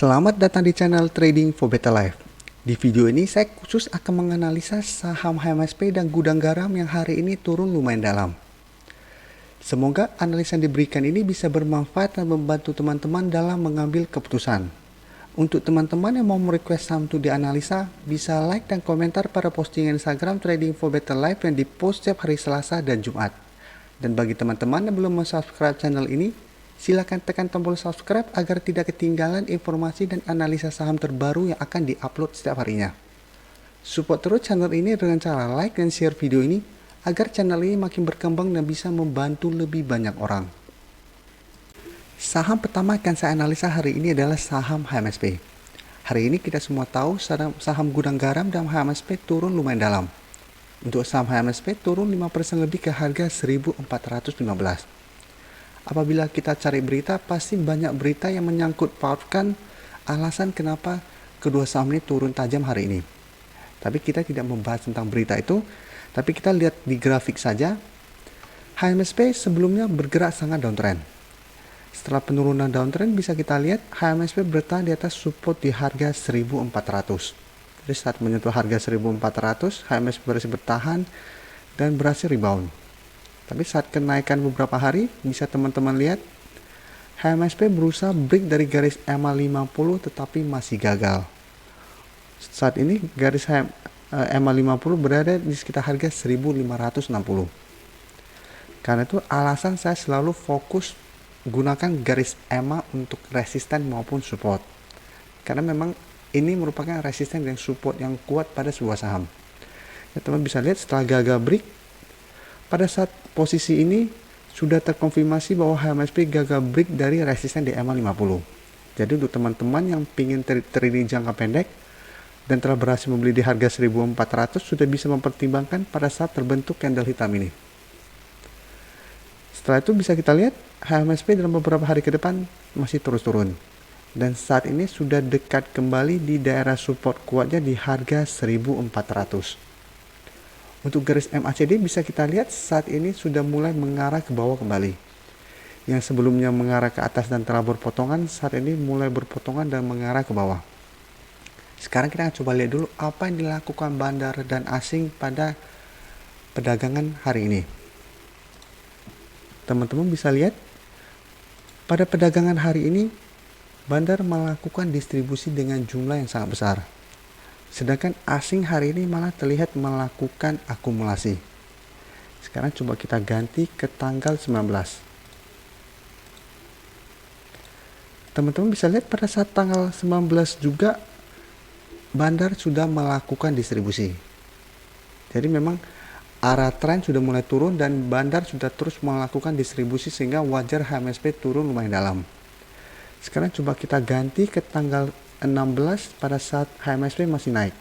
Selamat datang di channel Trading for Better Life. Di video ini saya khusus akan menganalisa saham HMSP dan Gudang Garam yang hari ini turun lumayan dalam. Semoga analisa yang diberikan ini bisa bermanfaat dan membantu teman-teman dalam mengambil keputusan. Untuk teman-teman yang mau merequest saham untuk dianalisa, bisa like dan komentar pada postingan Instagram Trading for Better Life yang dipost setiap hari Selasa dan Jumat. Dan bagi teman-teman yang belum subscribe channel ini, silakan tekan tombol subscribe agar tidak ketinggalan informasi dan analisa saham terbaru yang akan diupload setiap harinya. Support terus channel ini dengan cara like dan share video ini agar channel ini makin berkembang dan bisa membantu lebih banyak orang. Saham pertama yang akan saya analisa hari ini adalah saham HMSP. Hari ini kita semua tahu saham Gudang Garam dan HMSP turun lumayan dalam. Untuk saham HMSP turun 5% lebih ke harga 1.415. Apabila kita cari berita, pasti banyak berita yang menyangkut pautkan alasan kenapa kedua saham ini turun tajam hari ini. Tapi kita tidak membahas tentang berita itu, tapi kita lihat di grafik saja. HMSP sebelumnya bergerak sangat downtrend. Setelah penurunan downtrend bisa kita lihat HMSP bertahan di atas support di harga 1.400. Jadi saat menyentuh harga 1.400, HMSP berhasil bertahan dan berhasil rebound. Tapi saat kenaikan beberapa hari, bisa teman-teman lihat HMSP berusaha break dari garis EMA 50 tetapi masih gagal. Saat ini garis EMA 50 berada di sekitar harga 1.560. Karena itu alasan saya selalu fokus gunakan garis EMA untuk resisten maupun support. Karena memang ini merupakan resisten dan support yang kuat pada sebuah saham. Ya, teman bisa lihat setelah gagal break, pada saat posisi ini sudah terkonfirmasi bahwa HMSP gagal break dari resisten di EMA 50. Jadi untuk teman-teman yang ingin trading jangka pendek dan telah berhasil membeli di harga 1.400 sudah bisa mempertimbangkan pada saat terbentuk candle hitam ini. Setelah itu bisa kita lihat HMSP dalam beberapa hari ke depan masih terus turun. Dan saat ini sudah dekat kembali di daerah support kuatnya di harga 1.400. Untuk garis MACD bisa kita lihat saat ini sudah mulai mengarah ke bawah kembali. Yang sebelumnya mengarah ke atas dan telah berpotongan, saat ini mulai berpotongan dan mengarah ke bawah. Sekarang kita akan coba lihat dulu apa yang dilakukan bandar dan asing pada perdagangan hari ini. Teman-teman bisa lihat pada perdagangan hari ini bandar melakukan distribusi dengan jumlah yang sangat besar. Sedangkan asing hari ini malah terlihat melakukan akumulasi. Sekarang coba kita ganti ke tanggal 19. Teman-teman bisa lihat pada saat tanggal 19 juga bandar sudah melakukan distribusi. Jadi memang arah tren sudah mulai turun dan bandar sudah terus melakukan distribusi sehingga wajar HMSP turun lumayan dalam. Sekarang coba kita ganti ke tanggal 16 pada saat HMSP masih naik.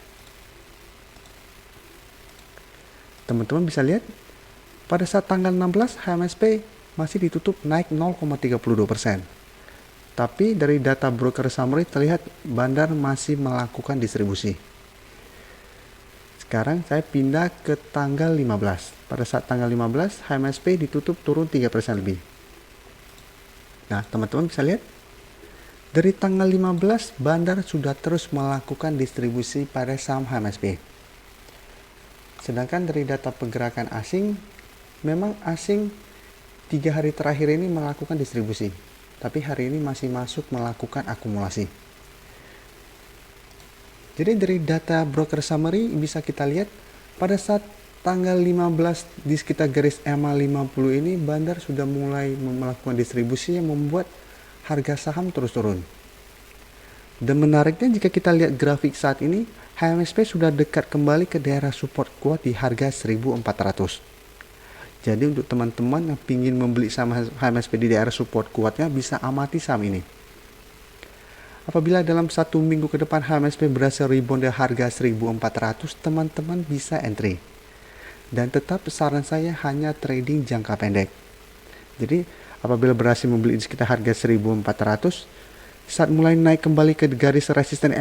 Teman-teman bisa lihat pada saat tanggal 16 HMSP masih ditutup naik 0,32%. Tapi dari data broker summary terlihat bandar masih melakukan distribusi. Sekarang saya pindah ke tanggal 15. Pada saat tanggal 15 HMSP ditutup turun 3% lebih. Nah, teman-teman bisa lihat dari tanggal 15, bandar sudah terus melakukan distribusi pada saham HMSP. Sedangkan dari data pergerakan asing, memang asing 3 hari terakhir ini melakukan distribusi. Tapi hari ini masih masuk melakukan akumulasi. Jadi dari data broker summary bisa kita lihat pada saat tanggal 15 di sekitar garis EMA 50 ini, bandar sudah mulai melakukan distribusi yang membuat harga saham terus turun. Dan menariknya jika kita lihat grafik saat ini, HMSP sudah dekat kembali ke daerah support kuat di harga 1.400. Jadi untuk teman-teman yang ingin membeli saham HMSP di daerah support kuatnya bisa amati saham ini. Apabila dalam 1 minggu ke depan HMSP berhasil rebound dari harga 1.400, teman-teman bisa entry. Dan tetap saran saya hanya trading jangka pendek. Jadi apabila berhasil membeli di sekitar harga 1.400, saat mulai naik kembali ke garis resisten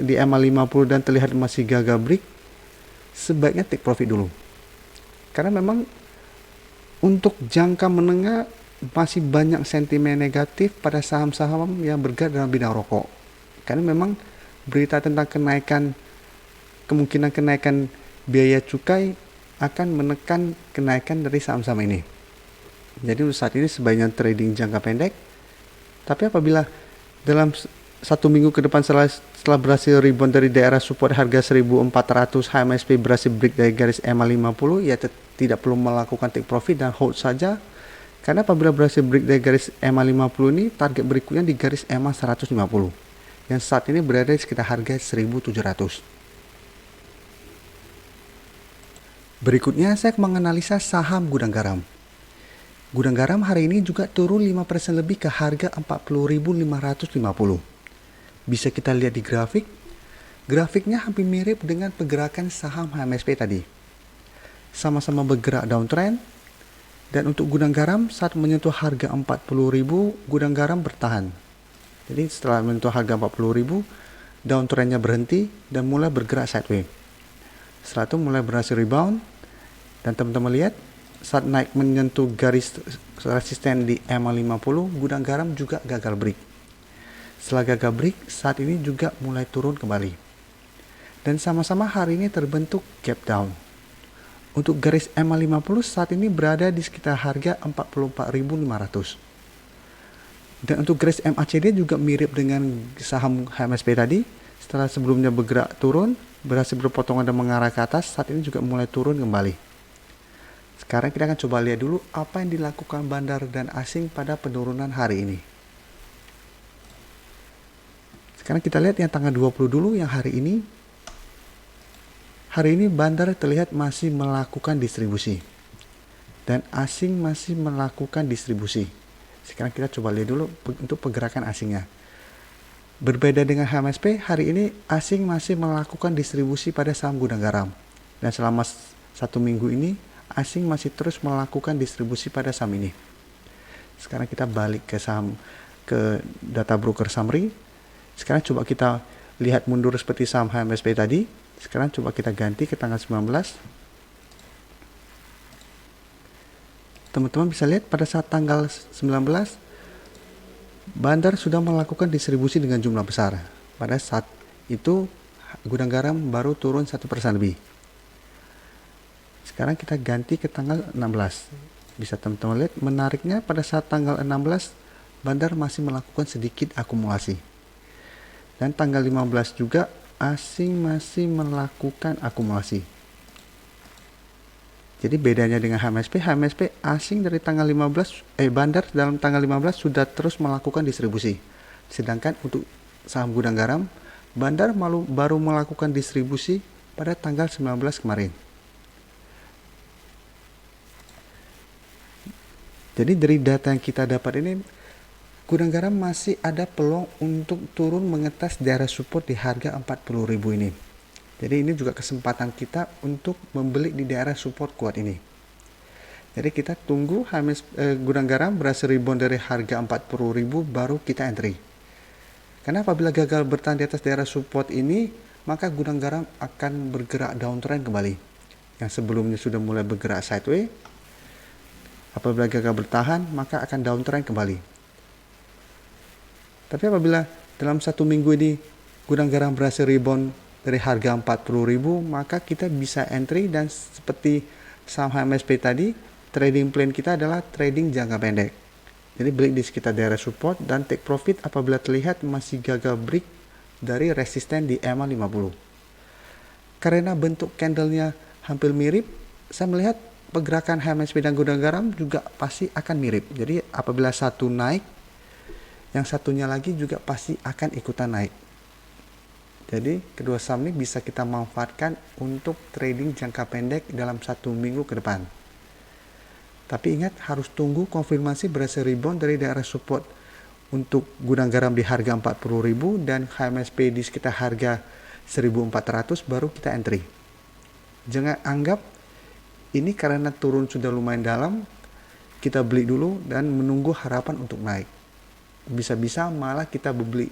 di EMA 50 dan terlihat masih gagal break, sebaiknya take profit dulu. Karena memang untuk jangka menengah masih banyak sentimen negatif pada saham-saham yang bergerak dalam bidang rokok. Karena memang berita tentang kemungkinan kenaikan biaya cukai akan menekan kenaikan dari saham-saham ini. Jadi untuk saat ini sebaiknya trading jangka pendek. Tapi apabila dalam satu minggu ke depan setelah berhasil rebound dari daerah support harga 1400, HMSP berhasil break dari garis EMA 50, ya tidak perlu melakukan take profit dan hold saja. Karena apabila berhasil break dari garis EMA 50 ini, target berikutnya di garis EMA 150 yang saat ini berada di sekitar harga 1700. Berikutnya saya menganalisa saham Gudang Garam. Gudang Garam hari ini juga turun 5% lebih ke harga 40.550. Bisa kita lihat di grafik. Grafiknya hampir mirip dengan pergerakan saham HMSP tadi. Sama-sama bergerak downtrend. Dan untuk Gudang Garam saat menyentuh harga 40.000, Gudang Garam bertahan. Jadi setelah menyentuh harga 40.000, downtrendnya berhenti dan mulai bergerak sideways. Setelah itu mulai berhasil rebound. Dan teman-teman lihat, saat naik menyentuh garis resisten di EMA 50, Gudang Garam juga gagal break. Setelah gagal break, saat ini juga mulai turun kembali. Dan sama-sama hari ini terbentuk gap down. Untuk garis EMA 50 saat ini berada di sekitar harga 44.500. Dan untuk garis MACD juga mirip dengan saham HMSP tadi. Setelah sebelumnya bergerak turun, berhasil berpotongan dan mengarah ke atas, saat ini juga mulai turun kembali. Sekarang kita akan coba lihat dulu apa yang dilakukan bandar dan asing pada penurunan hari ini. Sekarang kita lihat yang tanggal 20 dulu, yang hari ini. Hari ini bandar terlihat masih melakukan distribusi. Dan asing masih melakukan distribusi. Sekarang kita coba lihat dulu untuk pergerakan asingnya. Berbeda dengan HMSP, hari ini asing masih melakukan distribusi pada saham Gudang Garam. Dan selama satu minggu ini, asing masih terus melakukan distribusi pada saham ini. Sekarang kita balik ke data broker summary. Sekarang coba kita lihat mundur seperti saham HMSP tadi. Sekarang coba kita ganti ke tanggal 19. Teman-teman bisa lihat pada saat tanggal 19, bandar sudah melakukan distribusi dengan jumlah besar. Pada saat itu Gudang Garam baru turun 1% lebih. Sekarang kita ganti ke tanggal 16. Bisa teman-teman lihat, menariknya pada saat tanggal 16, bandar masih melakukan sedikit akumulasi. Dan tanggal 15 juga, asing masih melakukan akumulasi. Jadi bedanya dengan HMSP asing dari tanggal 15, bandar dalam tanggal 15 sudah terus melakukan distribusi. Sedangkan untuk saham Gudang Garam, bandar baru melakukan distribusi pada tanggal 19 kemarin. Jadi dari data yang kita dapat ini, Gudang Garam masih ada peluang untuk turun mengetas daerah support di harga 40.000 ini. Jadi ini juga kesempatan kita untuk membeli di daerah support kuat ini. Jadi kita tunggu Gudang Garam berhasil rebound dari harga 40.000 baru kita entry. Karena apabila gagal bertahan di atas daerah support ini, maka Gudang Garam akan bergerak downtrend kembali. Yang sebelumnya sudah mulai bergerak sideways, apabila gagal bertahan, maka akan downtrend kembali. Tapi apabila dalam satu minggu ini Gudang Garam berhasil rebound dari harga 40.000, maka kita bisa entry, dan seperti saham HMSP tadi, trading plan kita adalah trading jangka pendek. Jadi beli di sekitar daerah support dan take profit apabila terlihat masih gagal break dari resisten di EMA 50. Karena bentuk candlenya hampir mirip, saya melihat pergerakan HMSP dan Gudang Garam juga pasti akan mirip. Jadi apabila satu naik, yang satunya lagi juga pasti akan ikutan naik. Jadi kedua saham ini bisa kita manfaatkan untuk trading jangka pendek dalam satu minggu ke depan. Tapi ingat, harus tunggu konfirmasi berhasil rebound dari daerah support untuk Gudang Garam di harga 40.000 dan HMSP di sekitar harga 1.400 baru kita entry. Jangan anggap ini karena turun sudah lumayan dalam, kita beli dulu dan menunggu harapan untuk naik. Bisa-bisa malah kita beli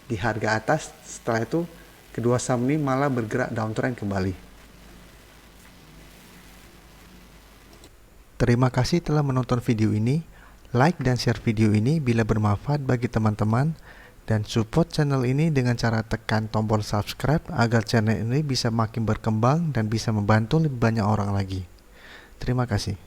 di harga atas, setelah itu kedua saham ini malah bergerak downtrend kembali. Terima kasih telah menonton video ini. Like dan share video ini bila bermanfaat bagi teman-teman. Dan support channel ini dengan cara tekan tombol subscribe agar channel ini bisa makin berkembang dan bisa membantu lebih banyak orang lagi. Terima kasih.